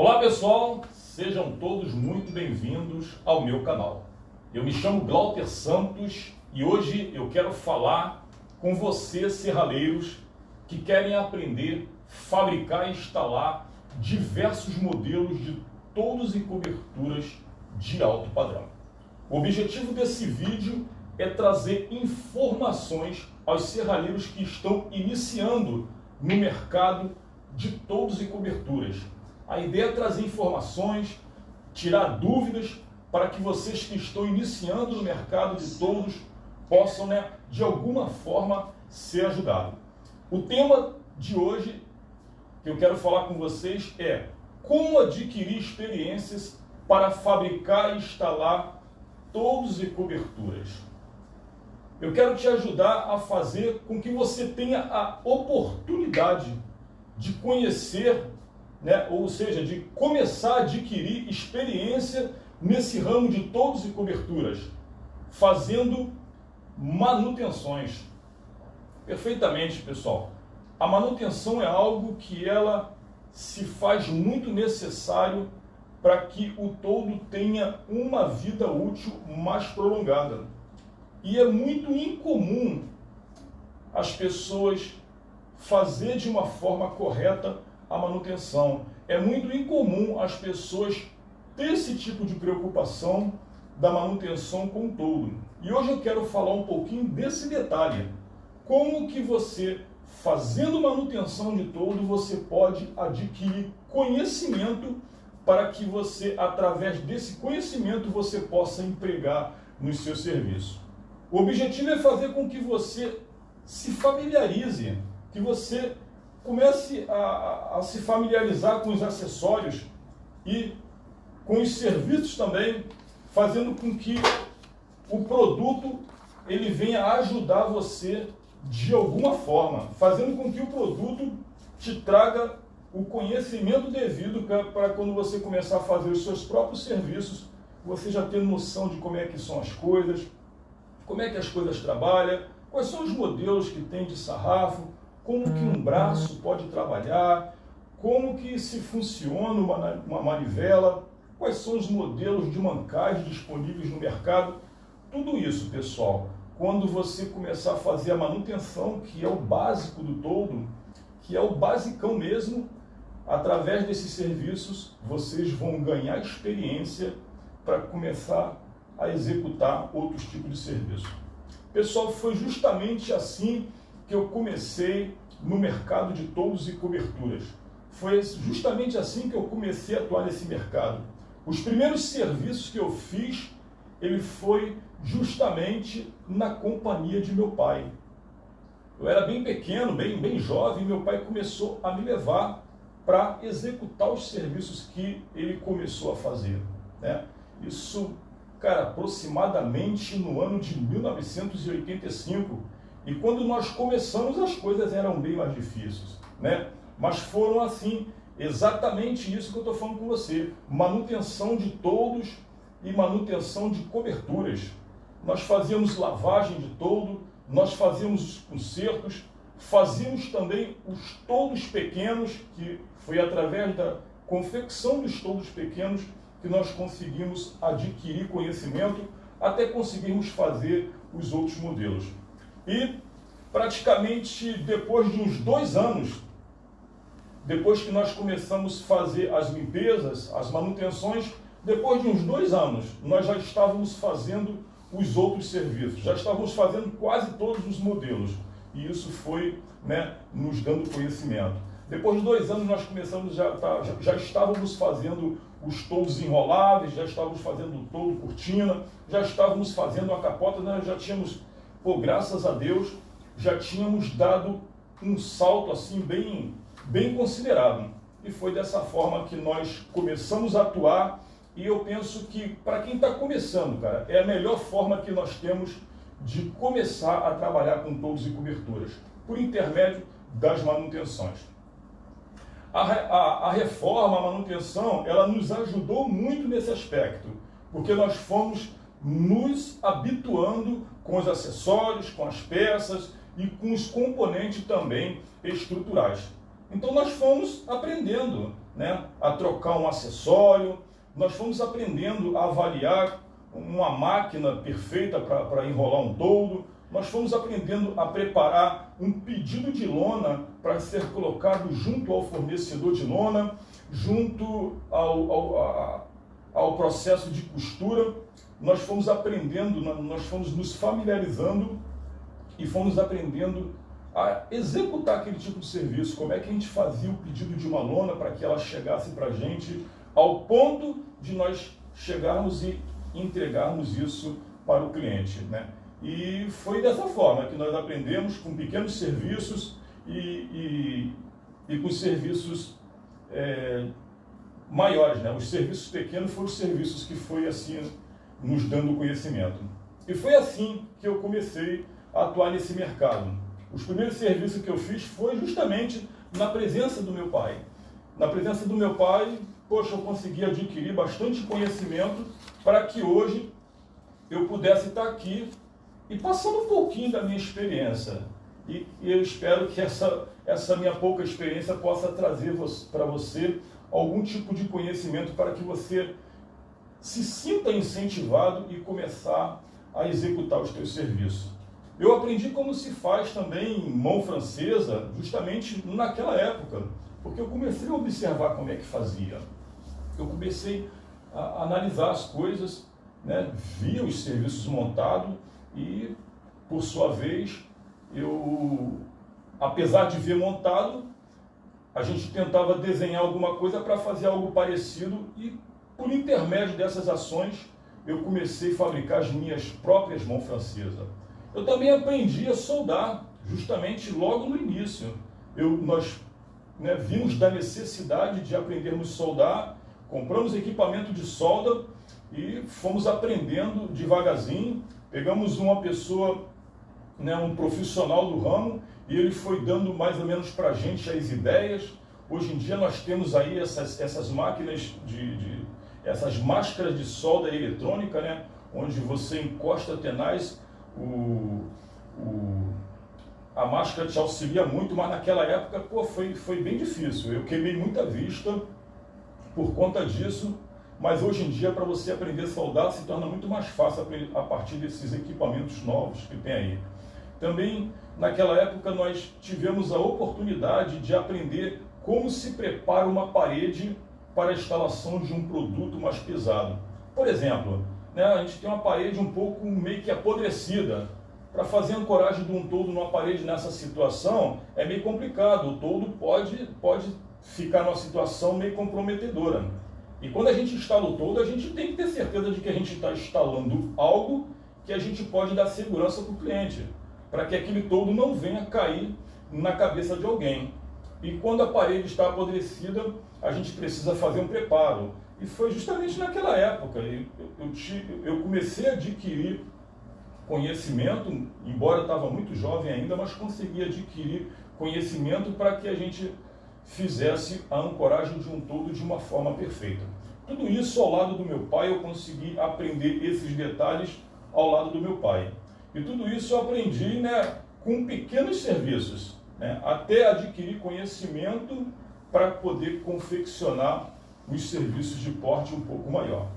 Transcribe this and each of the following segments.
Olá pessoal, sejam todos muito bem-vindos ao meu canal. Eu me chamo Glauter Santos e hoje eu quero falar com vocês, serraleiros, que querem aprender, fabricar e instalar diversos modelos de toldos e coberturas de alto padrão. O objetivo desse vídeo é trazer informações aos serraleiros que estão iniciando no mercado de toldos e coberturas. A ideia é trazer informações, tirar dúvidas para que vocês que estão iniciando no mercado de toldos possam, de alguma forma, ser ajudados. O tema de hoje que eu quero falar com vocês é como adquirir experiências para fabricar e instalar toldos e coberturas. Eu quero te ajudar a fazer com que você tenha a oportunidade de conhecer, ou seja, de começar a adquirir experiência nesse ramo de toldos e coberturas, fazendo manutenções. Perfeitamente, pessoal. A manutenção é algo que ela se faz muito necessário para que o toldo tenha uma vida útil mais prolongada. E é muito incomum as pessoas fazer de uma forma correta a manutenção. É muito incomum as pessoas ter esse tipo de preocupação da manutenção com o toldo. E hoje eu quero falar um pouquinho desse detalhe. Como que você, fazendo manutenção de toldo, você pode adquirir conhecimento para que você, através desse conhecimento, você possa empregar nos seus serviços. O objetivo é fazer com que você se familiarize, que você comece a se familiarizar com os acessórios e com os serviços também, fazendo com que o produto ele venha ajudar você de alguma forma, fazendo com que o produto te traga o conhecimento devido para quando você começar a fazer os seus próprios serviços, você já ter noção de como é que são as coisas, como é que as coisas trabalham, quais são os modelos que tem de sarrafo, como que um braço pode trabalhar, como que se funciona uma manivela, quais são os modelos de mancagem disponíveis no mercado. Tudo isso, pessoal, quando você começar a fazer a manutenção, que é o básico do toldo, que é o basicão mesmo, através desses serviços, vocês vão ganhar experiência para começar a executar outros tipos de serviço. Pessoal, foi justamente assim que eu comecei no mercado de toldos e coberturas. Foi justamente assim que eu comecei a atuar nesse mercado. Os primeiros serviços que eu fiz, ele foi justamente na companhia de meu pai. Eu era bem pequeno, bem jovem, e meu pai começou a me levar para executar os serviços que ele começou a fazer. Isso, cara, aproximadamente no ano de 1985. E quando nós começamos, as coisas eram bem mais difíceis, Mas foram assim, exatamente isso que eu estou falando com você. Manutenção de toldos e manutenção de coberturas. Nós fazíamos lavagem de toldo, nós fazíamos os consertos, fazíamos também os toldos pequenos, que foi através da confecção dos toldos pequenos que nós conseguimos adquirir conhecimento até conseguirmos fazer os outros modelos. E praticamente depois de uns 2 anos, depois que nós começamos a fazer as limpezas, as manutenções, depois de uns 2 anos, nós já estávamos fazendo os outros serviços, já estávamos fazendo quase todos os modelos. E isso foi nos dando conhecimento. Depois de 2 anos, nós começamos, já estávamos fazendo os toldos enroláveis, já estávamos fazendo o toldo cortina, já estávamos fazendo a capota, já tínhamos, graças a Deus, já tínhamos dado um salto assim bem considerável. E foi dessa forma que nós começamos a atuar. E eu penso que, para quem está começando, cara, é a melhor forma que nós temos de começar a trabalhar com toldos e coberturas, por intermédio das manutenções. A reforma, a manutenção, ela nos ajudou muito nesse aspecto, porque nós fomos nos habituando com os acessórios, com as peças e com os componentes também estruturais. Então nós fomos aprendendo, né, a trocar um acessório, nós fomos aprendendo a avaliar uma máquina perfeita para enrolar um toldo, nós fomos aprendendo a preparar um pedido de lona para ser colocado junto ao fornecedor de lona, junto ao processo de costura. Nós fomos aprendendo, nós fomos nos familiarizando e fomos aprendendo a executar aquele tipo de serviço. Como é que a gente fazia o pedido de uma lona para que ela chegasse para a gente ao ponto de nós chegarmos e entregarmos isso para o cliente, né? E foi dessa forma que nós aprendemos, com pequenos serviços e com serviços maiores, né? Os serviços pequenos foram os serviços que foi assim nos dando conhecimento. E foi assim que eu comecei a atuar nesse mercado. Os primeiros serviços que eu fiz foi justamente na presença do meu pai. Na presença do meu pai, poxa, eu consegui adquirir bastante conhecimento para que hoje eu pudesse estar aqui e passando um pouquinho da minha experiência. E eu espero que essa minha pouca experiência possa trazer para você algum tipo de conhecimento para que você se sinta incentivado e começar a executar os seus serviços. Eu aprendi como se faz também mão francesa justamente naquela época, porque eu comecei a observar como é que fazia. Eu comecei a analisar as coisas, né? Via os serviços montados e, por sua vez, eu, apesar de ver montado, a gente tentava desenhar alguma coisa para fazer algo parecido e, por intermédio dessas ações, eu comecei a fabricar as minhas próprias mãos francesas. Eu também aprendi a soldar, justamente logo no início. Nós vimos da necessidade de aprendermos a soldar, compramos equipamento de solda e fomos aprendendo devagarzinho. Pegamos uma pessoa, um profissional do ramo, e ele foi dando mais ou menos para a gente as ideias. Hoje em dia nós temos aí essas máquinas, essas máscaras de solda eletrônica, né? Onde você encosta tenaz, a máscara te auxilia muito, mas naquela época foi bem difícil. Eu queimei muita vista por conta disso, mas hoje em dia para você aprender a soldar se torna muito mais fácil a partir desses equipamentos novos que tem aí. Também naquela época nós tivemos a oportunidade de aprender como se prepara uma parede para a instalação de um produto mais pesado. Por exemplo, a gente tem uma parede um pouco meio que apodrecida. Para fazer a ancoragem de um toldo numa parede nessa situação é meio complicado. O toldo pode ficar numa situação meio comprometedora. E quando a gente instala o toldo, a gente tem que ter certeza de que a gente está instalando algo que a gente pode dar segurança para o cliente, para que aquele toldo não venha cair na cabeça de alguém. E quando a parede está apodrecida, a gente precisa fazer um preparo. E foi justamente naquela época. Eu comecei a adquirir conhecimento, embora eu estava muito jovem ainda, mas consegui adquirir conhecimento para que a gente fizesse a ancoragem de um toldo de uma forma perfeita. Tudo isso ao lado do meu pai, eu consegui aprender esses detalhes ao lado do meu pai. E tudo isso eu aprendi, com pequenos serviços, até adquirir conhecimento para poder confeccionar os serviços de porte um pouco maior.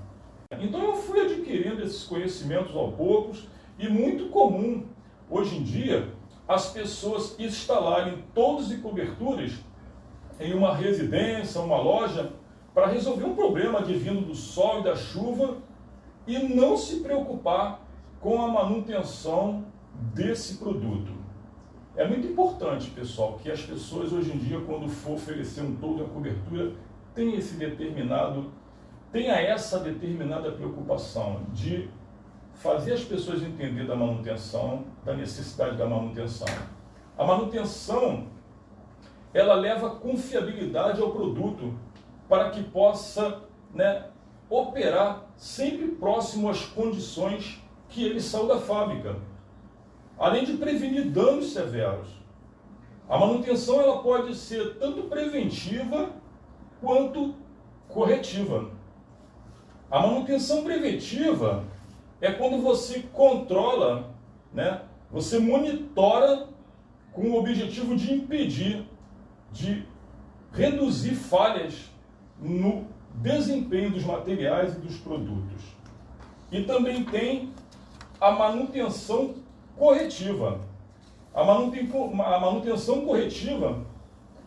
Então eu fui adquirindo esses conhecimentos aos poucos, e muito comum hoje em dia as pessoas instalarem toldos e coberturas em uma residência, uma loja, para resolver um problema advindo do sol e da chuva e não se preocupar com a manutenção desse produto. É muito importante, pessoal, que as pessoas hoje em dia, quando for oferecer um toldo e a cobertura, tenha essa determinada preocupação de fazer as pessoas entender da manutenção, da necessidade da manutenção. A manutenção, ela leva confiabilidade ao produto para que possa operar sempre próximo às condições que ele saiu da fábrica, além de prevenir danos severos. A manutenção ela pode ser tanto preventiva quanto corretiva. A manutenção preventiva é quando você controla, você monitora com o objetivo de impedir de reduzir falhas no desempenho dos materiais e dos produtos. E também tem a manutenção corretiva. A manutenção corretiva,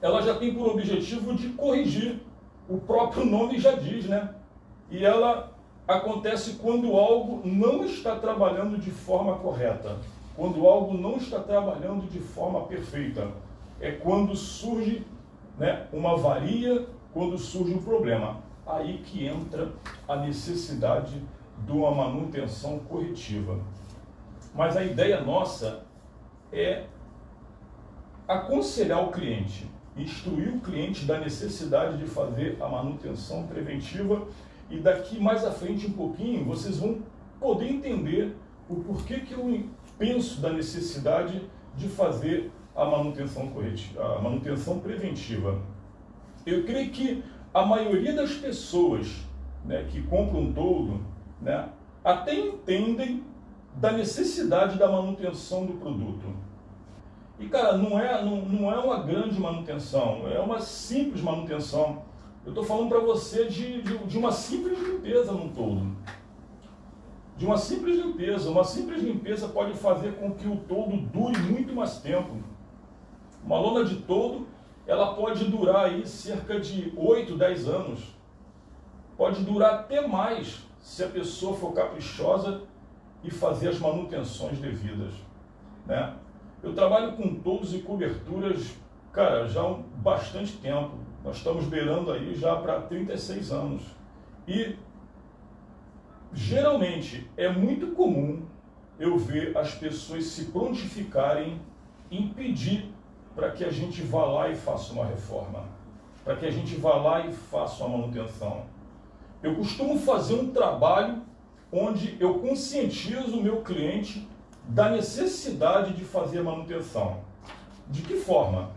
ela já tem por objetivo de corrigir. O próprio nome já diz, né? E ela acontece quando algo não está trabalhando de forma correta, quando algo não está trabalhando de forma perfeita. É quando surge, né, uma avaria, quando surge um problema. Aí que entra a necessidade de uma manutenção corretiva. Mas a ideia nossa é aconselhar o cliente, instruir o cliente da necessidade de fazer a manutenção preventiva, e daqui mais à frente um pouquinho vocês vão poder entender o porquê que eu penso da necessidade de fazer a manutenção corretiva, a manutenção preventiva. Eu creio que a maioria das pessoas, né, que compram toldo, né, até entendem da necessidade da manutenção do produto. E, cara, não é uma grande manutenção, é uma simples manutenção. Eu estou falando para você de uma simples limpeza num toldo. De uma simples limpeza. Uma simples limpeza pode fazer com que o toldo dure muito mais tempo. Uma lona de toldo, ela pode durar aí cerca de 8, 10 anos. Pode durar até mais se a pessoa for caprichosa e fazer as manutenções devidas, né? Eu trabalho com toldos e coberturas, cara, já há bastante tempo. Nós estamos beirando aí já para 36 anos. E geralmente é muito comum eu ver as pessoas se prontificarem em pedir para que a gente vá lá e faça uma reforma, para que a gente vá lá e faça uma manutenção. Eu costumo fazer um trabalho onde eu conscientizo o meu cliente da necessidade de fazer a manutenção. De que forma?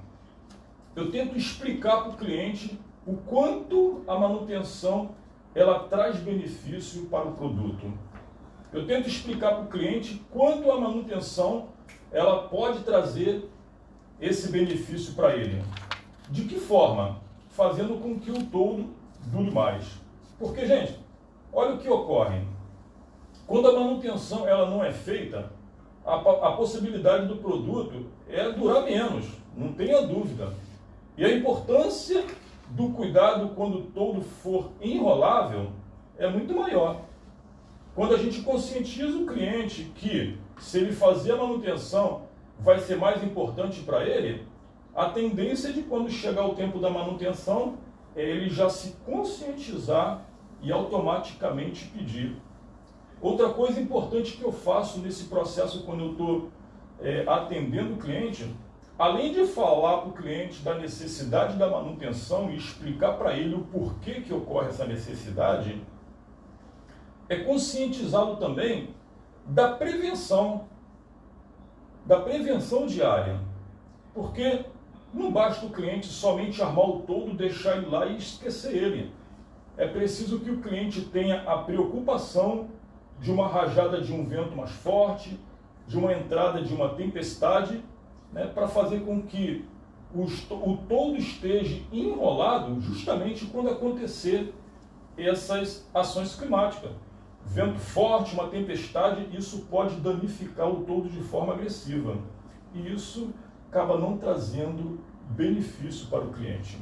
Eu tento explicar para o cliente o quanto a manutenção ela traz benefício para o produto. Eu tento explicar para o cliente quanto a manutenção ela pode trazer esse benefício para ele. De que forma? Fazendo com que o toldo dure mais. Porque, gente, olha o que ocorre. Quando a manutenção ela não é feita, a possibilidade do produto é durar menos, não tenha dúvida. E a importância do cuidado quando o toldo for enrolável é muito maior. Quando a gente conscientiza o cliente que, se ele fazer a manutenção, vai ser mais importante para ele, a tendência de quando chegar o tempo da manutenção é ele já se conscientizar e automaticamente pedir. Outra coisa importante que eu faço nesse processo quando eu estou atendendo o cliente, além de falar para o cliente da necessidade da manutenção e explicar para ele o porquê que ocorre essa necessidade, é conscientizá-lo também da prevenção diária. Porque não basta o cliente somente armar o toldo, deixar ele lá e esquecer ele. É preciso que o cliente tenha a preocupação de uma rajada de um vento mais forte, de uma entrada de uma tempestade, né, para fazer com que o toldo esteja enrolado justamente quando acontecer essas ações climáticas. Vento forte, uma tempestade, isso pode danificar o toldo de forma agressiva. E isso acaba não trazendo benefício para o cliente.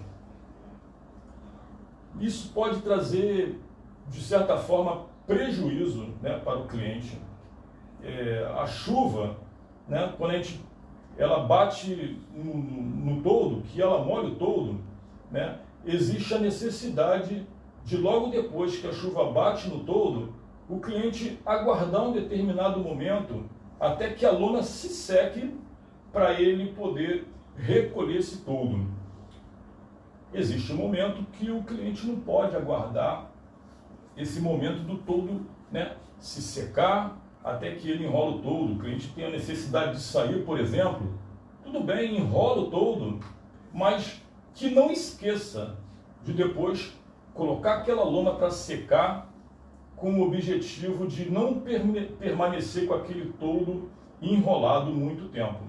Isso pode trazer, de certa forma, prejuízo, né, para o cliente. A chuva, né, quando ela bate no toldo, que ela molha o toldo, né, existe a necessidade de, logo depois que a chuva bate no toldo, o cliente aguardar um determinado momento até que a lona se seque para ele poder recolher esse toldo. Existe um momento que o cliente não pode aguardar esse momento do toldo, né, se secar até que ele enrola o toldo. O cliente tem a necessidade de sair, por exemplo, tudo bem, enrola o toldo, mas que não esqueça de depois colocar aquela lona para secar, com o objetivo de não permanecer com aquele toldo enrolado muito tempo.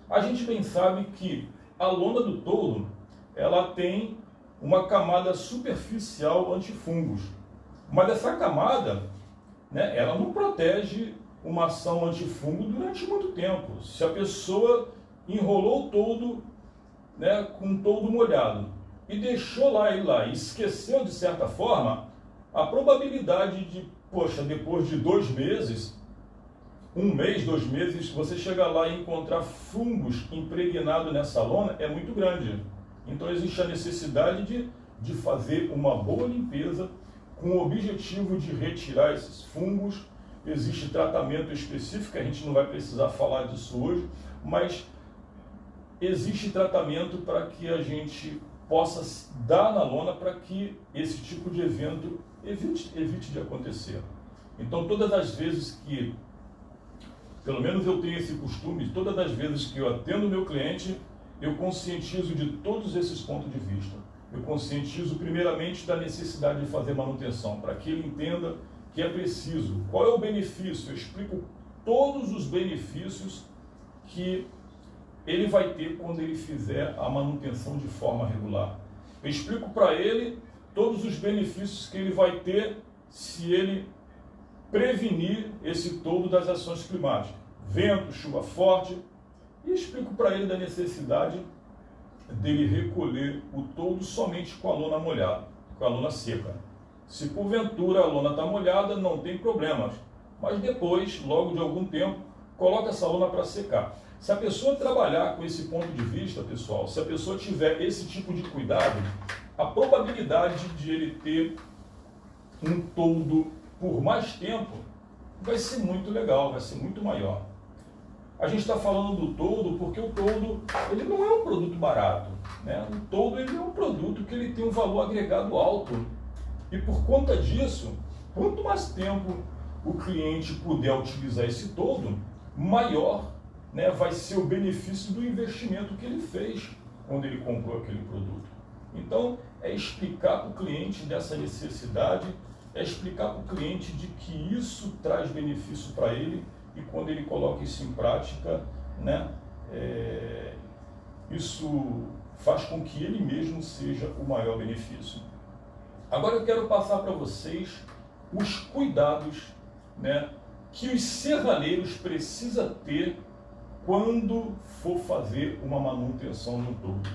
A gente bem sabe que a lona do toldo ela tem uma camada superficial antifungos. Mas essa camada, né, ela não protege uma ação antifungo durante muito tempo. Se a pessoa enrolou o toldo, né, com o toldo molhado e deixou lá e esqueceu de certa forma, a probabilidade de, poxa, depois de 2 meses, 1 mês, 2 meses, você chegar lá e encontrar fungos impregnados nessa lona é muito grande. Então existe a necessidade de fazer uma boa limpeza com o objetivo de retirar esses fungos. Existe tratamento específico, a gente não vai precisar falar disso hoje, mas existe tratamento para que a gente possa dar na lona para que esse tipo de evento evite de acontecer. Então, todas as vezes que, pelo menos eu tenho esse costume, todas as vezes que eu atendo o meu cliente, eu conscientizo de todos esses pontos de vista. Eu conscientizo primeiramente da necessidade de fazer manutenção, para que ele entenda que é preciso. Qual é o benefício? Eu explico todos os benefícios que ele vai ter quando ele fizer a manutenção de forma regular. Eu explico para ele todos os benefícios que ele vai ter se ele prevenir esse toldo das ações climáticas. Vento, chuva forte. E explico para ele da necessidade dele recolher o toldo somente com a lona molhada, com a lona seca. Se porventura a lona está molhada, não tem problemas. Mas depois, logo de algum tempo, coloca essa lona para secar. Se a pessoa trabalhar com esse ponto de vista, pessoal, se a pessoa tiver esse tipo de cuidado, a probabilidade de ele ter um toldo por mais tempo vai ser muito legal, vai ser muito maior. A gente está falando do toldo porque o toldo ele não é um produto barato, né? O toldo ele é um produto que ele tem um valor agregado alto. E por conta disso, quanto mais tempo o cliente puder utilizar esse toldo, maior, né, vai ser o benefício do investimento que ele fez quando ele comprou aquele produto. Então, é explicar para o cliente dessa necessidade, é explicar para o cliente de que isso traz benefício para ele e quando ele coloca isso em prática, né, isso faz com que ele mesmo seja o maior benefício. Agora eu quero passar para vocês os cuidados, né, que os serraleiros precisam ter quando for fazer uma manutenção no toldo.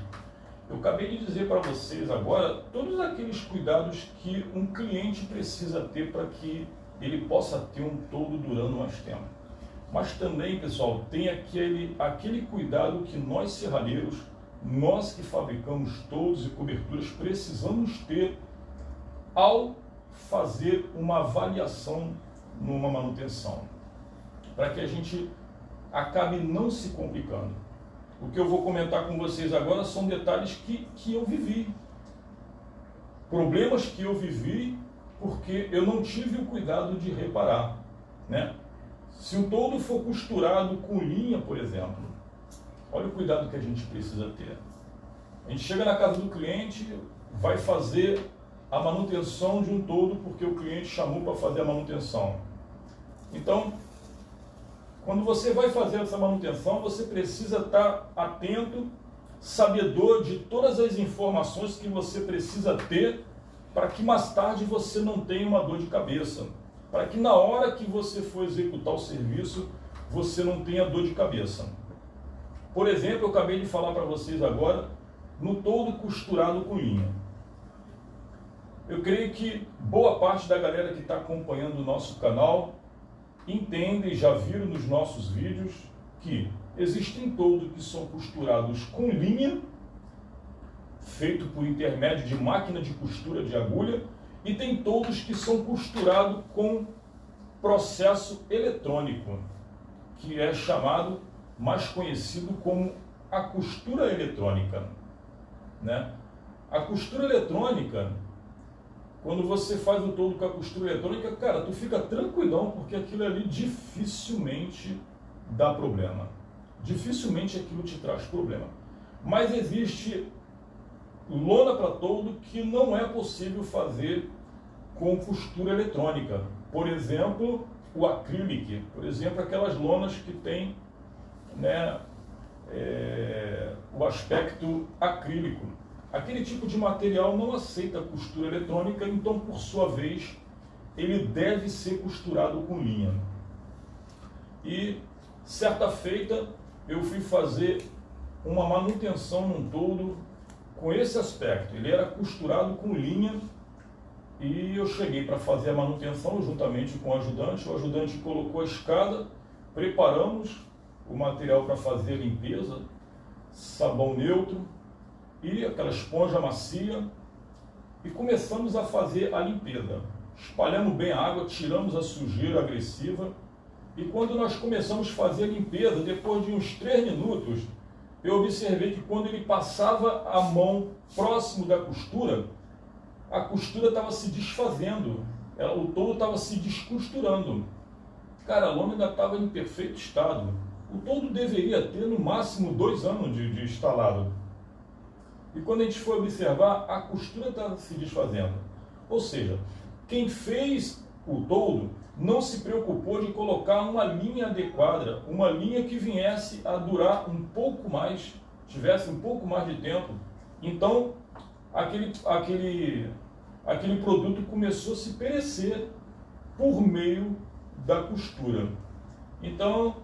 Eu acabei de dizer para vocês agora todos aqueles cuidados que um cliente precisa ter para que ele possa ter um toldo durando mais tempo. Mas também, pessoal, tem aquele cuidado que nós serralheiros, nós que fabricamos toldos e coberturas, precisamos ter ao fazer uma avaliação numa manutenção, para que a gente acabe não se complicando. O que eu vou comentar com vocês agora são detalhes que eu vivi, problemas que eu vivi porque eu não tive o cuidado de reparar, né? Se o toldo for costurado com linha, por exemplo, olha o cuidado que a gente precisa ter. A gente chega na casa do cliente, vai fazer a manutenção de um toldo porque o cliente chamou para fazer a manutenção. Então, quando você vai fazer essa manutenção, você precisa estar atento, sabedor de todas as informações que você precisa ter para que mais tarde você não tenha uma dor de cabeça. Para que na hora que você for executar o serviço, você não tenha dor de cabeça. Por exemplo, eu acabei de falar para vocês agora no toldo costurado com linha. Eu creio que boa parte da galera que está acompanhando o nosso canal entende e já viram nos nossos vídeos que existem toldos que são costurados com linha, feito por intermédio de máquina de costura de agulha, e tem toldos que são costurados com processo eletrônico, que é chamado, mais conhecido como a costura eletrônica, né? A costura eletrônica, quando você faz o toldo com a costura eletrônica, cara, tu fica tranquilão, porque aquilo ali dificilmente dá problema. Dificilmente aquilo te traz problema. Mas existe lona para toldo que não é possível fazer com costura eletrônica. Por exemplo, o acrílico. Por exemplo, aquelas lonas que tem, né, o aspecto acrílico. aquele tipo de material não aceita costura eletrônica, então, por sua vez, ele deve ser costurado com linha. E, certa feita, eu fui fazer uma manutenção num toldo com esse aspecto. Ele era costurado com linha e eu cheguei para fazer a manutenção juntamente com o ajudante colocou a escada, preparamos o material para fazer a limpeza, sabão neutro e aquela esponja macia e começamos a fazer a limpeza. Espalhamos bem a água, tiramos a sujeira agressiva e quando nós começamos a fazer a limpeza, depois de uns 3 minutos, eu observei que quando ele passava a mão próximo da costura, a costura estava se desfazendo, o toldo estava se descosturando. Cara, a lâmina estava em perfeito estado. O toldo deveria ter no máximo 2 anos de instalado. E quando a gente foi observar, a costura estava se desfazendo. Ou seja, quem fez o toldo não se preocupou de colocar uma linha adequada, uma linha que viesse a durar um pouco mais, tivesse um pouco mais de tempo. Então, aquele produto começou a se perecer por meio da costura. Então,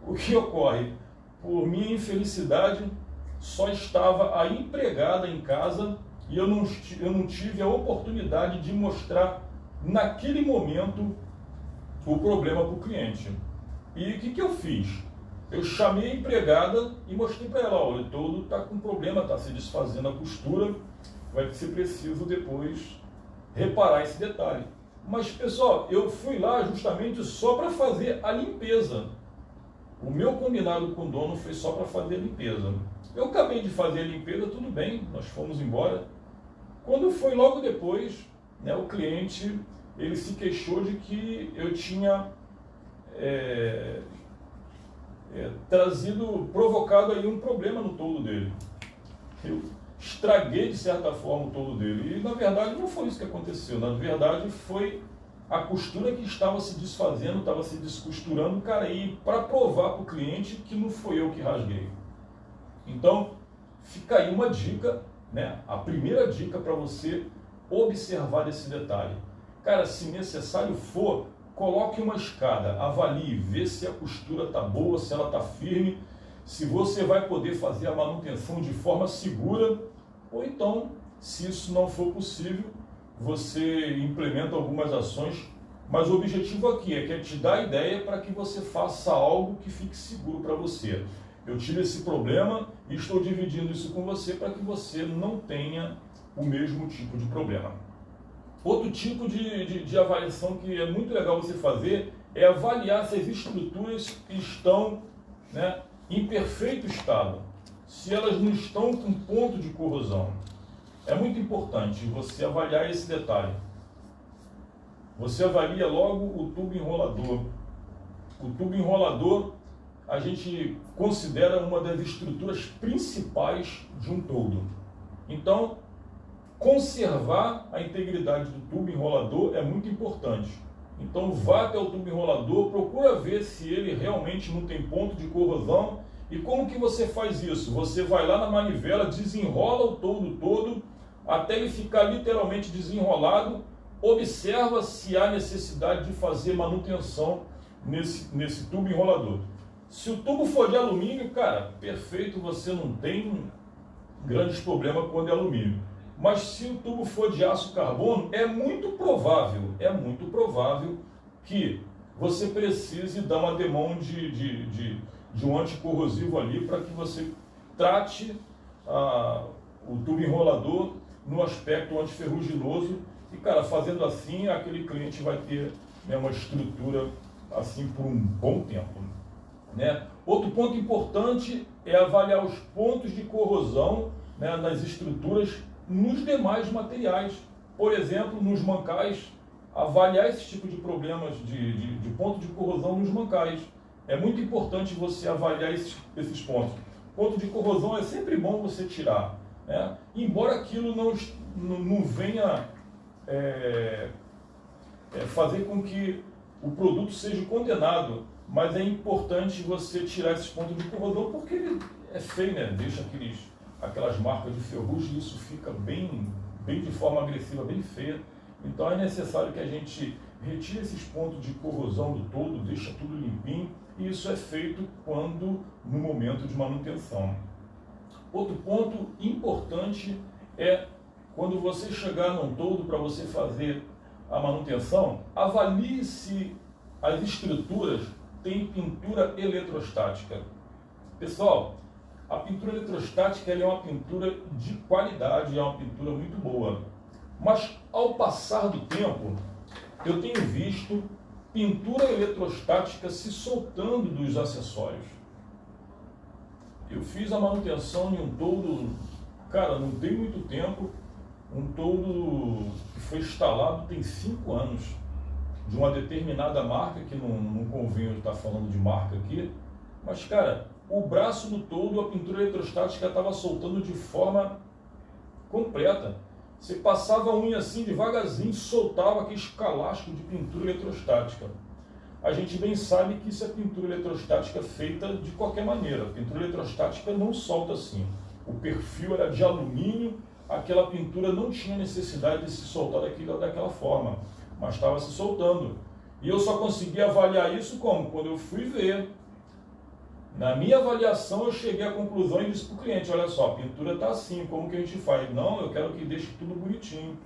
o que ocorre? Por minha infelicidade, só estava a empregada em casa e eu não tive a oportunidade de mostrar naquele momento o problema para o cliente. E o que eu fiz? Eu chamei a empregada e mostrei para ela, olha, o toldo está com problema, está se desfazendo a costura, vai ser preciso depois reparar esse detalhe. Mas pessoal, eu fui lá justamente só para fazer a limpeza. O meu combinado com o dono foi só para fazer a limpeza. Eu acabei de fazer a limpeza, tudo bem, nós fomos embora. Quando foi logo depois, né, o cliente ele se queixou de que eu tinha provocado aí um problema no toldo dele. Eu estraguei de certa forma o toldo dele. E na verdade não foi isso que aconteceu. Na verdade foi a costura que estava se desfazendo, estava se descosturando, cara, e para provar para o cliente que não foi eu que rasguei. Então, fica aí uma dica, né? A primeira dica para você observar esse detalhe. Cara, se necessário for, coloque uma escada, avalie, vê se a costura está boa, se ela está firme, se você vai poder fazer a manutenção de forma segura, ou então, se isso não for possível, você implementa algumas ações, mas o objetivo aqui é que é te dar ideia para que você faça algo que fique seguro para você. Eu tive esse problema e estou dividindo isso com você para que você não tenha o mesmo tipo de problema. Outro tipo de avaliação que é muito legal você fazer é avaliar se as estruturas estão, né, em perfeito estado, se elas não estão com ponto de corrosão. É muito importante você avaliar esse detalhe. Você avalia logo o tubo enrolador. O tubo enrolador a gente considera uma das estruturas principais de um toldo. Então, conservar a integridade do tubo enrolador é muito importante. Então vá até o tubo enrolador, procura ver se ele realmente não tem ponto de corrosão. E como que você faz isso? Você vai lá na manivela, desenrola o toldo todo, até ele ficar literalmente desenrolado, observa se há necessidade de fazer manutenção nesse tubo enrolador. Se o tubo for de alumínio, cara, perfeito, você não tem grandes problemas quando é alumínio. Mas se o tubo for de aço carbono, é muito provável que você precise dar uma demão de um anticorrosivo ali para que você trate o tubo enrolador no aspecto antiferruginoso. E, cara, fazendo assim, aquele cliente vai ter, né, uma estrutura assim por um bom tempo, né? Outro ponto importante é avaliar os pontos de corrosão, né, nas estruturas nos demais materiais. Por exemplo, nos mancais, avaliar esse tipo de problemas de ponto de corrosão nos mancais. É muito importante você avaliar esses pontos. Ponto de corrosão é sempre bom você tirar, né? Embora aquilo não venha fazer com que o produto seja condenado, mas é importante você tirar esses pontos de corrosão porque ele é feio, né? Deixa aquelas marcas de ferrugem, isso fica bem de forma agressiva, bem feia. Então é necessário que a gente retire esses pontos de corrosão do toldo, deixa tudo limpinho, e isso é feito no momento de manutenção. Outro ponto importante é quando você chegar num toldo para você fazer a manutenção, avalie se as estruturas têm pintura eletrostática. Pessoal, a pintura eletrostática é uma pintura de qualidade, é uma pintura muito boa. Mas ao passar do tempo, eu tenho visto pintura eletrostática se soltando dos acessórios. Eu fiz a manutenção em um toldo, cara, não tem muito tempo, um toldo que foi instalado tem 5 anos, de uma determinada marca, que não convém eu estar falando de marca aqui, mas, cara, o braço do toldo, a pintura eletrostática estava soltando de forma completa. Você passava a unha assim devagarzinho, soltava aquele escalasco de pintura eletrostática. A gente bem sabe que isso é pintura eletrostática feita de qualquer maneira. A pintura eletrostática não solta assim. O perfil era de alumínio, aquela pintura não tinha necessidade de se soltar daquela forma, mas estava se soltando. E eu só consegui avaliar isso como? Quando eu fui ver. Na minha avaliação, eu cheguei à conclusão e disse para o cliente, olha só, a pintura está assim, como que a gente faz? Não, eu quero que deixe tudo bonitinho.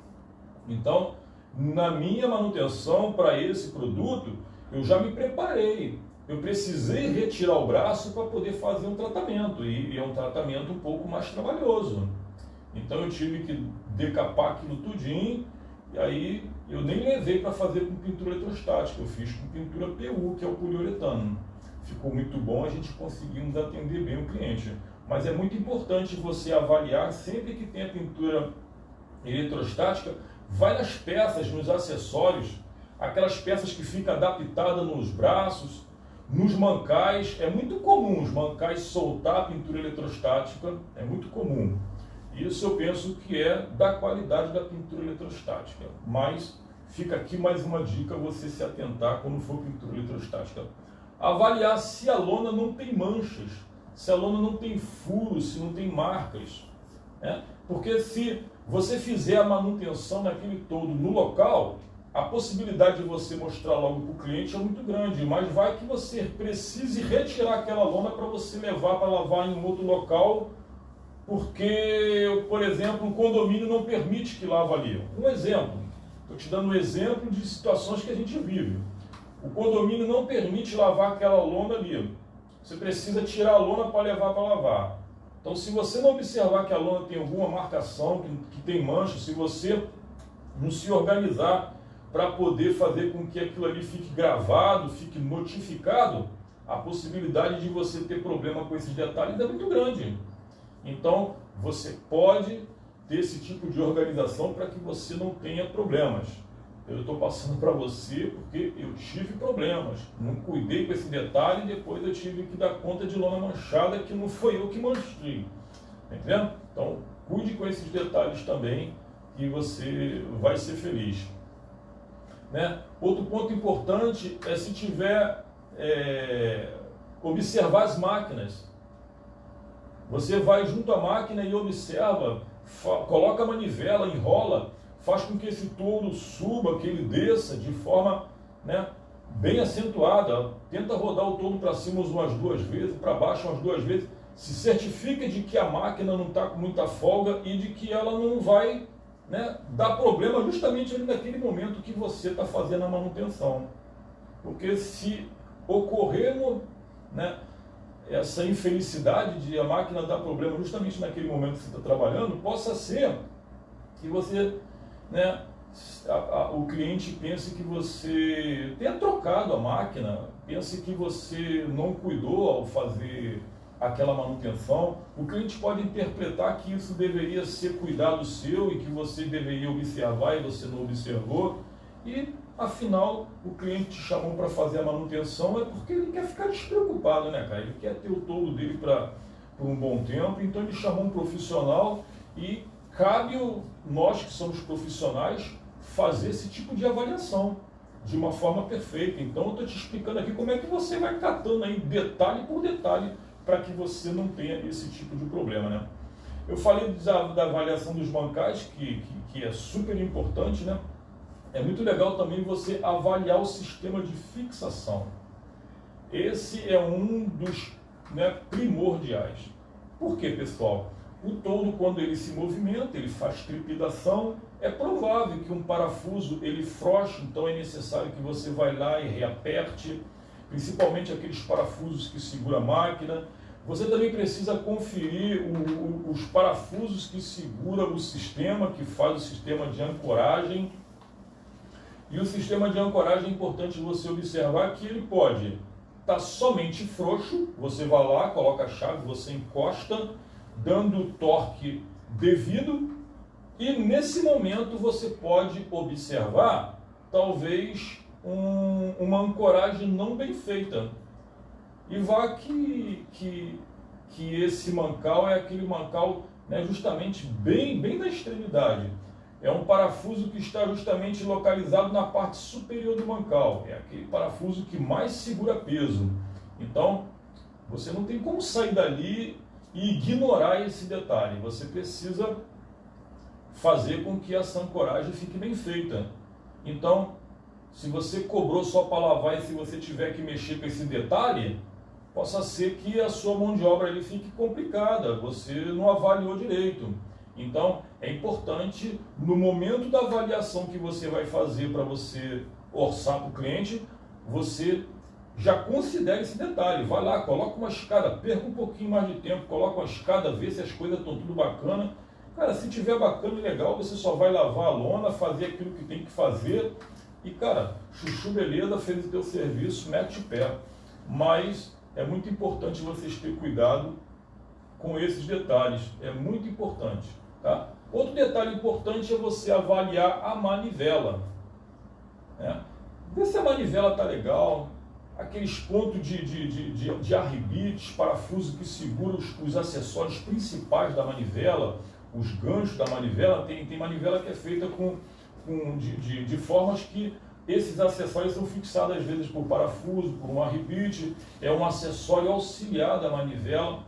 Então, na minha manutenção para esse produto, eu já me preparei. Eu precisei retirar o braço para poder fazer um tratamento, e é um tratamento um pouco mais trabalhoso. Então, eu tive que decapar aquilo tudinho, e aí eu nem levei para fazer com pintura eletrostática, eu fiz com pintura PU, que é o poliuretano. Ficou muito bom, a gente conseguimos atender bem o cliente. Mas é muito importante você avaliar, sempre que tem a pintura eletrostática, vai nas peças, nos acessórios, aquelas peças que ficam adaptadas nos braços, nos mancais. É muito comum os mancais soltar a pintura eletrostática, é muito comum. Isso eu penso que é da qualidade da pintura eletrostática. Mas fica aqui mais uma dica, você se atentar quando for pintura eletrostática. Avaliar se a lona não tem manchas, se a lona não tem furos, se não tem marcas. Né? Porque se você fizer a manutenção naquele todo no local, a possibilidade de você mostrar logo para o cliente é muito grande, mas vai que você precise retirar aquela lona para você levar para lavar em um outro local, porque, por exemplo, o condomínio não permite que lave ali. Um exemplo, estou te dando um exemplo de situações que a gente vive. O condomínio não permite lavar aquela lona ali. Você precisa tirar a lona para levar para lavar. Então, se você não observar que a lona tem alguma marcação, que tem mancha, se você não se organizar para poder fazer com que aquilo ali fique gravado, fique notificado, a possibilidade de você ter problema com esses detalhes é muito grande. Então, você pode ter esse tipo de organização para que você não tenha problemas. Eu estou passando para você porque eu tive problemas, não cuidei com esse detalhe e depois eu tive que dar conta de lona manchada que não foi eu que manchei. Tá entendendo? Então, cuide com esses detalhes também que você vai ser feliz. Né? Outro ponto importante é se tiver, observar as máquinas. Você vai junto à máquina e observa, coloca a manivela, enrola, faz com que esse toldo suba, que ele desça de forma, né, bem acentuada. Tenta rodar o toldo para cima umas 2 vezes, para baixo umas 2 vezes. Se certifica de que a máquina não está com muita folga e de que ela não vai, né, dar problema justamente ali naquele momento que você está fazendo a manutenção. Porque se ocorrer, né, essa infelicidade de a máquina dar problema justamente naquele momento que você está trabalhando, possa ser que você, né, o cliente pense que você tenha trocado a máquina, pense que você não cuidou ao fazer aquela manutenção. O cliente pode interpretar que isso deveria ser cuidado seu e que você deveria observar e você não observou, e afinal o cliente te chamou para fazer a manutenção é porque ele quer ficar despreocupado, né, cara? Ele quer ter o toldo dele por um bom tempo, então ele chamou um profissional e cabe nós que somos profissionais fazer esse tipo de avaliação de uma forma perfeita. Então eu estou te explicando aqui como é que você vai catando aí detalhe por detalhe para que você não tenha esse tipo de problema, né? Eu falei da avaliação dos bancais, que é super importante, né? É muito legal também você avaliar o sistema de fixação. Esse é um dos, né, primordiais. Por quê, pessoal? O toldo, quando ele se movimenta, ele faz trepidação, é provável que um parafuso ele frouxe, então é necessário que você vá lá e reaperte, principalmente aqueles parafusos que seguram a máquina. Você também precisa conferir os parafusos que seguram o sistema, que faz o sistema de ancoragem. E o sistema de ancoragem é importante você observar que ele pode estar somente frouxo, você vai lá, coloca a chave, você encosta, dando o torque devido, e nesse momento você pode observar, talvez, uma ancoragem não bem feita. E vá que esse mancal é aquele mancal, né, justamente bem na extremidade. É um parafuso que está justamente localizado na parte superior do mancal. É aquele parafuso que mais segura peso. Então, você não tem como sair dali e ignorar esse detalhe. Você precisa fazer com que essa ancoragem fique bem feita. Então, se você cobrou só para lavar e se você tiver que mexer com esse detalhe, possa ser que a sua mão de obra ali fique complicada, você não avaliou direito. Então, é importante, no momento da avaliação que você vai fazer para você orçar para o cliente, você já considere esse detalhe. Vai lá, coloca uma escada, perca um pouquinho mais de tempo, coloca uma escada, vê se as coisas estão tudo bacana. Cara, se tiver bacana e legal, você só vai lavar a lona, fazer aquilo que tem que fazer. E, cara, chuchu, beleza, fez o teu serviço, mete o pé. Mas é muito importante vocês terem cuidado com esses detalhes. É muito importante. Tá? Outro detalhe importante é você avaliar a manivela. Né? Ver se a manivela está legal, aqueles pontos de arribites, parafuso que seguram os acessórios principais da manivela, os ganchos da manivela. Tem manivela que é feita de formas que esses acessórios são fixados às vezes por parafuso, por um arribite, é um acessório auxiliar da manivela.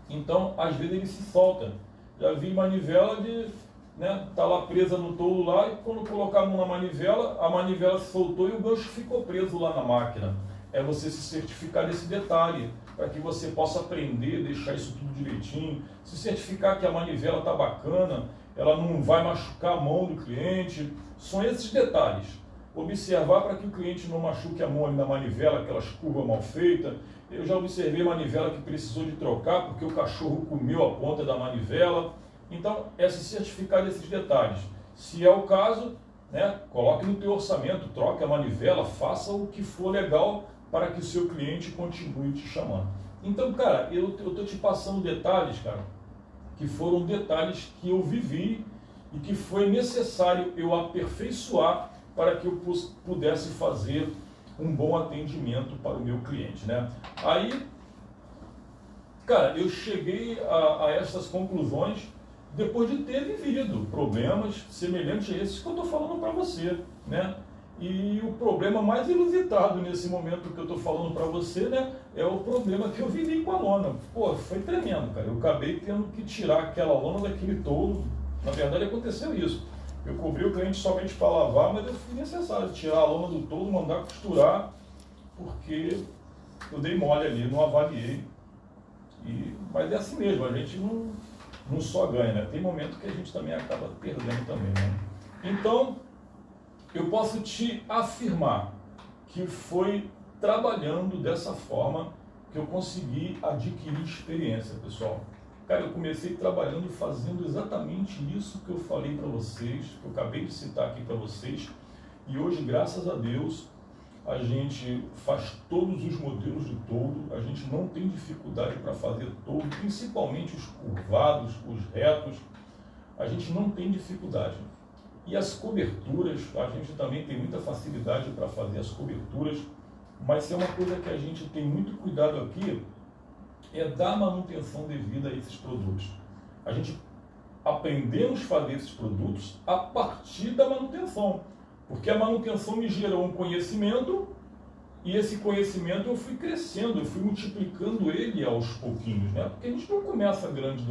Então, às vezes ele se solta. Já vi manivela tá lá presa no toldo lá, e quando colocar a mão na manivela, a manivela se soltou e o gancho ficou preso lá na máquina. É você se certificar desse detalhe, para que você possa aprender, deixar isso tudo direitinho, se certificar que a manivela está bacana, ela não vai machucar a mão do cliente. São esses detalhes. Observar para que o cliente não machuque a mão ali na manivela, aquelas curvas mal feitas. Eu já observei manivela que precisou de trocar porque o cachorro comeu a ponta da manivela. Então, é se certificar desses detalhes. Se é o caso, né, coloque no teu orçamento, troque a manivela, faça o que for legal para que o seu cliente continue te chamando. Então, cara, eu estou te passando detalhes, cara, que foram detalhes que eu vivi e que foi necessário eu aperfeiçoar para que eu pudesse fazer um bom atendimento para o meu cliente, né? Aí, cara, eu cheguei a essas conclusões depois de ter vivido problemas semelhantes a esses que eu estou falando para você, né? E o problema mais inusitado nesse momento que eu estou falando para você, né, é o problema que eu vivi com a lona. Pô, foi tremendo, cara. Eu acabei tendo que tirar aquela lona daquele toldo. Na verdade, aconteceu isso. Eu cobri o cliente somente para lavar, mas eu fui necessário tirar a lona do toldo, mandar costurar, porque eu dei mole ali, não avaliei. Mas é assim mesmo, a gente não só ganha, né? Tem momento que a gente também acaba perdendo também, né? Então, eu posso te afirmar que foi trabalhando dessa forma que eu consegui adquirir experiência, pessoal. Cara, eu comecei trabalhando e fazendo exatamente isso que eu falei para vocês, que eu acabei de citar aqui para vocês, e hoje, graças a Deus, a gente faz todos os modelos de toldo, a gente não tem dificuldade para fazer toldo, principalmente os curvados, os retos, a gente não tem dificuldade. E as coberturas, a gente também tem muita facilidade para fazer as coberturas, mas se é uma coisa que a gente tem muito cuidado aqui, é dar manutenção devida a esses produtos. A gente aprendemos a fazer esses produtos a partir da manutenção, porque a manutenção me gerou um conhecimento e esse conhecimento eu fui crescendo, eu fui multiplicando ele aos pouquinhos, né? Porque a gente não começa grande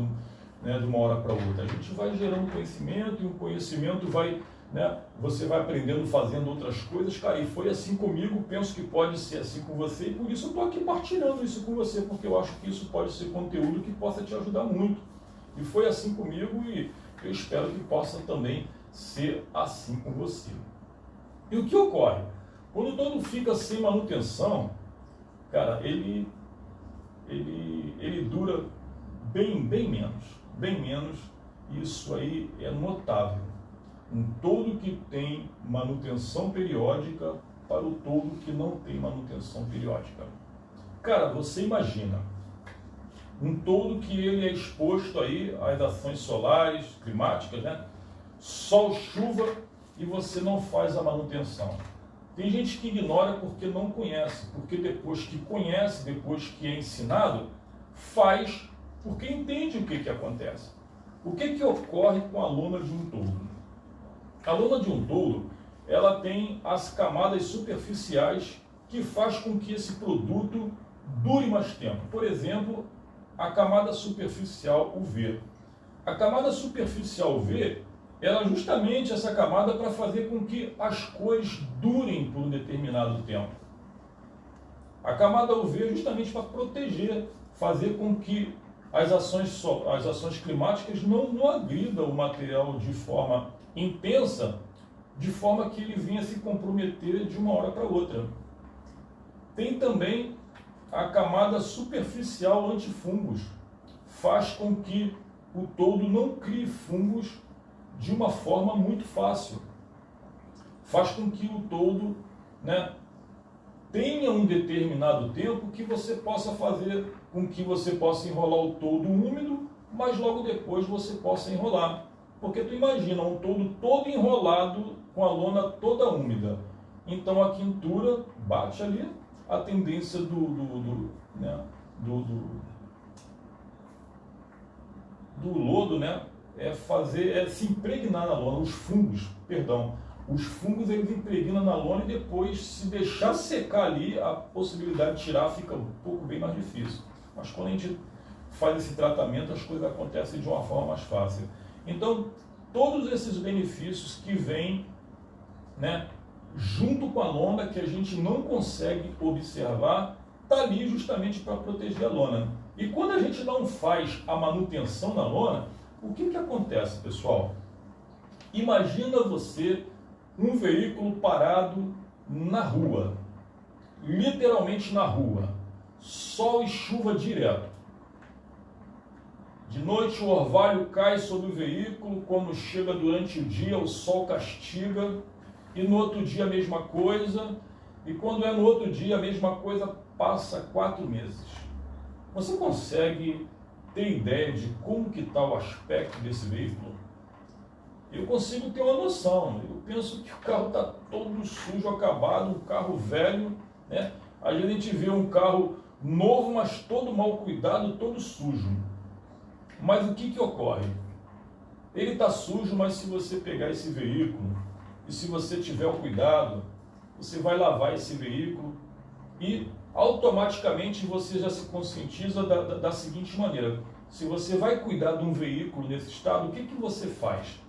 né, de uma hora para outra. A gente vai gerando conhecimento e o conhecimento vai, né, você vai aprendendo fazendo outras coisas. Cara, e foi assim comigo, penso que pode ser assim com você e por isso eu estou aqui partilhando isso com você, porque eu acho que isso pode ser conteúdo que possa te ajudar muito. E foi assim comigo e eu espero que possa também ser assim com você. E o que ocorre? Quando todo fica sem manutenção, cara, ele dura bem menos, e isso aí é notável. Um toldo que tem manutenção periódica para o toldo que não tem manutenção periódica. Cara, você imagina, um toldo que ele é exposto aí às ações solares, climáticas, né? Sol, chuva, e você não faz a manutenção. Tem gente que ignora porque não conhece, porque depois que conhece, depois que é ensinado, faz porque entende o que acontece. O que ocorre com a lona de um toldo? A lona de um toldo, ela tem as camadas superficiais que faz com que esse produto dure mais tempo. Por exemplo, a camada superficial UV. A camada superficial UV, ela é justamente essa camada para fazer com que as cores durem por um determinado tempo. A camada UV é justamente para proteger, fazer com que as ações climáticas não agridam o material de forma intensa, de forma que ele venha se comprometer de uma hora para outra. Tem também a camada superficial antifungos, faz com que o toldo não crie fungos de uma forma muito fácil. Faz com que o toldo, né, tenha um determinado tempo que você possa fazer com que você possa enrolar o toldo úmido, mas logo depois você possa enrolar. Porque tu imagina um toldo todo enrolado com a lona toda úmida. Então a quintura bate ali, a tendência do lodo, né, é se impregnar na lona, os fungos eles impregnam na lona e depois, se deixar secar ali, a possibilidade de tirar fica um pouco bem mais difícil. Mas quando a gente faz esse tratamento, as coisas acontecem de uma forma mais fácil. Então, todos esses benefícios que vêm, né, junto com a lona, que a gente não consegue observar, está ali justamente para proteger a lona. E quando a gente não faz a manutenção na lona, o que acontece, pessoal? Imagina você um veículo parado na rua, literalmente na rua, sol e chuva direto. De noite o orvalho cai sobre o veículo, quando chega durante o dia o sol castiga, e no outro dia a mesma coisa, e quando é no outro dia a mesma coisa, passa 4 meses. Você consegue ter ideia de como que está o aspecto desse veículo? Eu consigo ter uma noção. Eu penso que o carro está todo sujo, acabado, um carro velho, né? A gente vê um carro novo, mas todo mal cuidado, todo sujo. Mas o que ocorre? Ele está sujo, mas se você pegar esse veículo e se você tiver o cuidado, você vai lavar esse veículo e automaticamente você já se conscientiza da seguinte maneira: se você vai cuidar de um veículo nesse estado, o que você faz?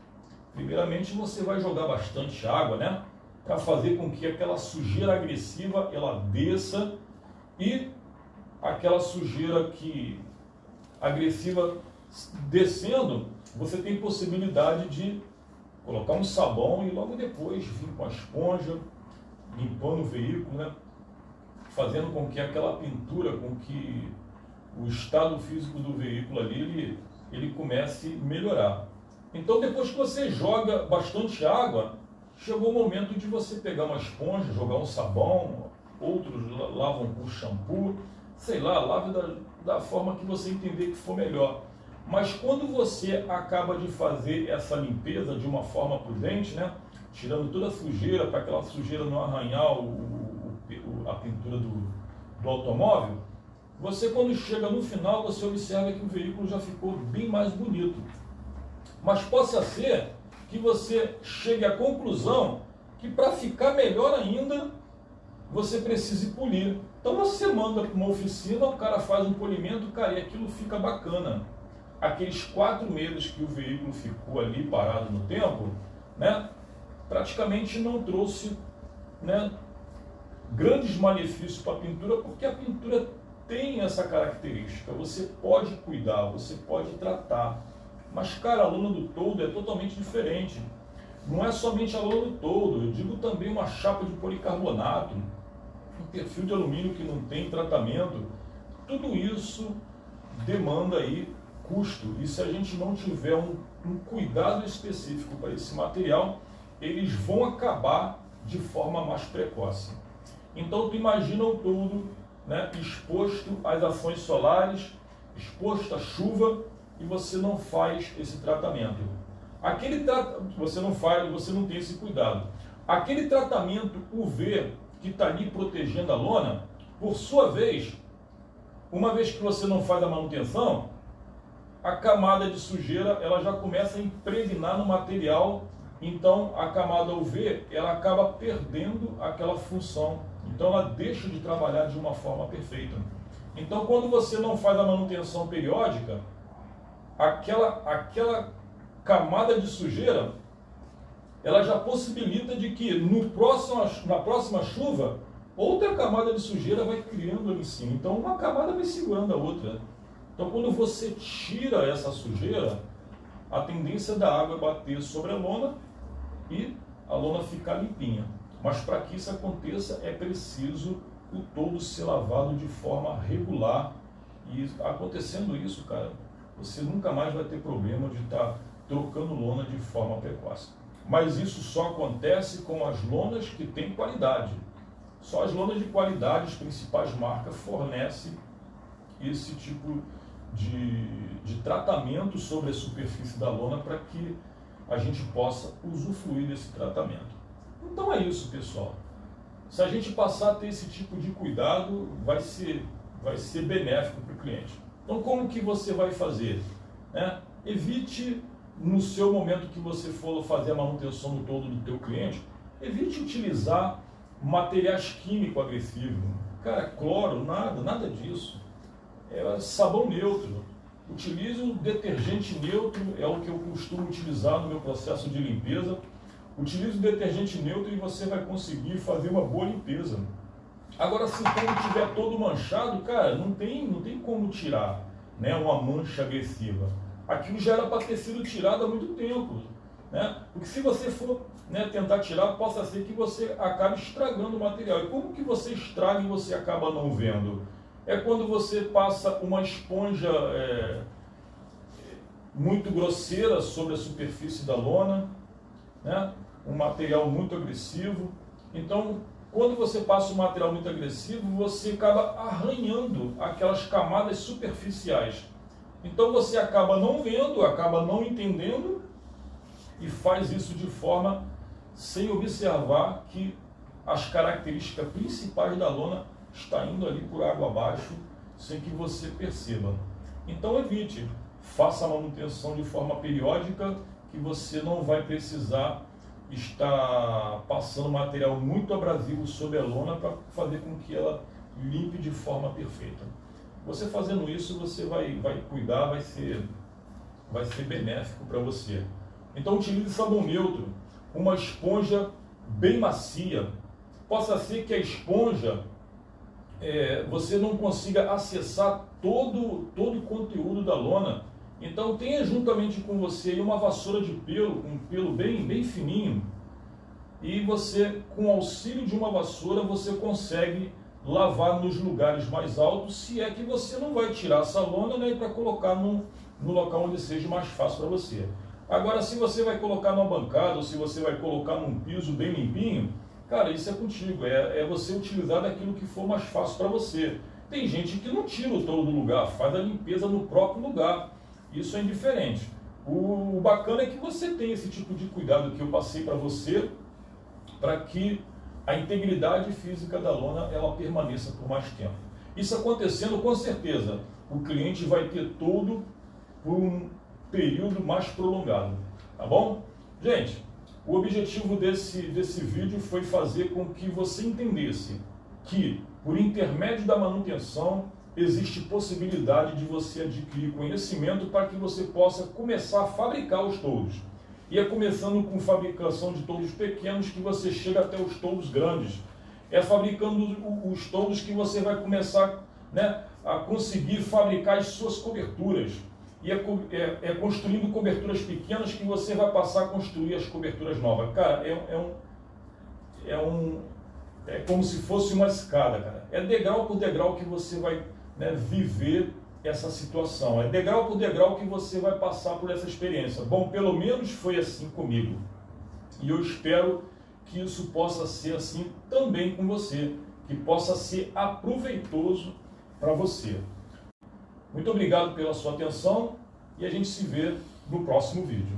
Primeiramente, você vai jogar bastante água, né? Para fazer com que aquela sujeira agressiva ela desça, e aquela sujeira agressiva descendo, você tem possibilidade de colocar um sabão e logo depois vir com a esponja, limpando o veículo, né? Fazendo com que aquela pintura, com que o estado físico do veículo ali, ele comece a melhorar. Então, depois que você joga bastante água, chegou o momento de você pegar uma esponja, jogar um sabão, outros lavam com shampoo, sei lá, lave da forma que você entender que for melhor. Mas quando você acaba de fazer essa limpeza de uma forma prudente, né, tirando toda a sujeira, para aquela sujeira não arranhar a pintura do automóvel, você, quando chega no final, você observa que o veículo já ficou bem mais bonito. Mas possa ser que você chegue à conclusão que, para ficar melhor ainda, você precise polir. Então você manda para uma oficina, o cara faz um polimento, cara, e aquilo fica bacana. aqueles 4 meses que o veículo ficou ali parado no tempo, né, praticamente não trouxe, né, grandes malefícios para a pintura, porque a pintura tem essa característica. Você pode cuidar, você pode tratar, mas, cara, a lona do toldo é totalmente diferente. Não é somente a lona do toldo, eu digo também uma chapa de policarbonato, um perfil de alumínio que não tem tratamento. Tudo isso demanda aí custo, e se a gente não tiver um cuidado específico para esse material, eles vão acabar de forma mais precoce. Então tu imagina o toldo, né, exposto às ações solares, exposto à chuva, e você não faz esse tratamento. Você não tem esse cuidado. Aquele tratamento UV que está ali protegendo a lona, por sua vez, uma vez que você não faz a manutenção, a camada de sujeira ela já começa a impregnar no material, então a camada UV ela acaba perdendo aquela função, então ela deixa de trabalhar de uma forma perfeita. Então quando você não faz a manutenção periódica, aquela camada de sujeira ela já possibilita de que na próxima chuva outra camada de sujeira vai criando ali em cima, então uma camada vai segurando a outra. Então quando você tira essa sujeira, a tendência da água é bater sobre a lona e a lona ficar limpinha. Mas para que isso aconteça é preciso o toldo ser lavado de forma regular, e acontecendo isso, cara, você nunca mais vai ter problema de estar trocando lona de forma precoce. Mas isso só acontece com as lonas que têm qualidade. Só as lonas de qualidade, as principais marcas, fornecem esse tipo de tratamento sobre a superfície da lona para que a gente possa usufruir desse tratamento. Então é isso, pessoal. Se a gente passar a ter esse tipo de cuidado, vai ser benéfico para o cliente. Então como que você vai fazer? Né? Evite, no seu momento que você for fazer a manutenção do toldo do teu cliente, evite utilizar materiais químicos agressivos. Cara, cloro, nada disso. É sabão neutro. Utilize um detergente neutro, é o que eu costumo utilizar no meu processo de limpeza. Utilize o detergente neutro e você vai conseguir fazer uma boa limpeza. Agora, se o toldo estiver todo manchado, cara, não tem como tirar, né, uma mancha agressiva. Aquilo já era para ter sido tirado há muito tempo, né? Porque se você for, né, tentar tirar, possa ser que você acabe estragando o material. E como que você estraga e você acaba não vendo? É quando você passa uma esponja muito grosseira sobre a superfície da lona, né? Um material muito agressivo. Então, quando você passa um material muito agressivo, você acaba arranhando aquelas camadas superficiais. Então você acaba não vendo, acaba não entendendo e faz isso de forma sem observar que as características principais da lona está indo ali por água abaixo sem que você perceba. Então evite, faça a manutenção de forma periódica, que você não vai precisar estar passando material muito abrasivo sobre a lona para fazer com que ela limpe de forma perfeita. Você fazendo isso, você vai cuidar, vai ser benéfico para você. Então utilize sabão neutro, uma esponja bem macia. Possa ser que a esponja você não consiga acessar todo o conteúdo da lona. Então tenha juntamente com você uma vassoura de pelo, um pelo bem fininho, e você, com o auxílio de uma vassoura, você consegue lavar nos lugares mais altos, se é que você não vai tirar essa lona, né, para colocar no local onde seja mais fácil para você. Agora, se você vai colocar numa bancada, ou se você vai colocar num piso bem limpinho, cara, isso é contigo, é você utilizar daquilo que for mais fácil para você. Tem gente que não tira o toldo do lugar, faz a limpeza no próprio lugar. Isso é indiferente. O bacana é que você tem esse tipo de cuidado que eu passei para você, para que a integridade física da lona ela permaneça por mais tempo. Isso acontecendo, com certeza, o cliente vai ter toldo por um período mais prolongado, tá bom? Gente, o objetivo desse vídeo foi fazer com que você entendesse que, por intermédio da manutenção, existe possibilidade de você adquirir conhecimento para que você possa começar a fabricar os toldos. E é começando com fabricação de toldos pequenos que você chega até os toldos grandes. É fabricando os toldos que você vai começar, né, a conseguir fabricar as suas coberturas. E é construindo coberturas pequenas que você vai passar a construir as coberturas novas. Cara, é como se fosse uma escada, cara. É degrau por degrau que você vai, né, viver essa situação. É degrau por degrau que você vai passar por essa experiência. Bom, pelo menos foi assim comigo. E eu espero que isso possa ser assim também com você, que possa ser aproveitoso para você. Muito obrigado pela sua atenção e a gente se vê no próximo vídeo.